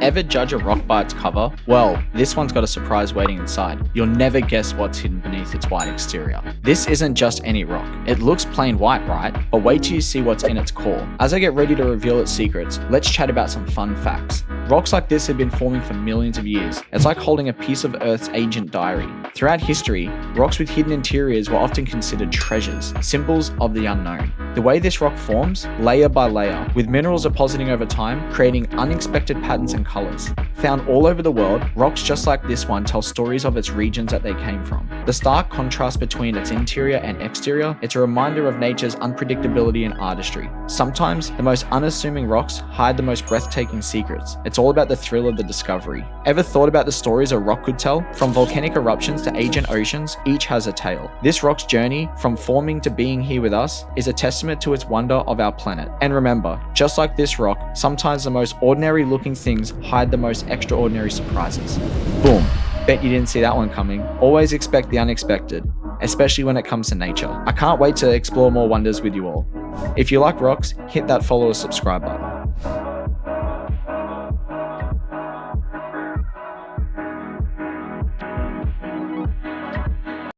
Ever judge a rock by its cover? Well, this one's got a surprise waiting inside. You'll never guess what's hidden beneath its white exterior. This isn't just any rock. It looks plain white, right? But wait till you see what's in its core. As I get ready to reveal its secrets, let's chat about some fun facts. Rocks like this have been forming for millions of years. It's like holding a piece of Earth's ancient diary. Throughout history, rocks with hidden interiors were often considered treasures, symbols of the unknown. The way this rock forms, layer by layer, with minerals depositing over time, creating unexpected patterns and colors. Found all over the world, rocks just like this one tell stories of its regions that they came from. The stark contrast between its interior and exterior, it's a reminder of nature's unpredictability and artistry. Sometimes, the most unassuming rocks hide the most breathtaking secrets. It's all about the thrill of the discovery. Ever thought about the stories a rock could tell? From volcanic eruptions to ancient oceans, each has a tale. This rock's journey, from forming to being here with us, is a testament to its wonder of our planet. And remember, just like this rock, sometimes the most ordinary looking things hide the most extraordinary surprises. Boom. Bet you didn't see that one coming. Always expect the unexpected, especially when it comes to nature. I can't wait to explore more wonders with you all. If you like rocks, hit that follow or subscribe button.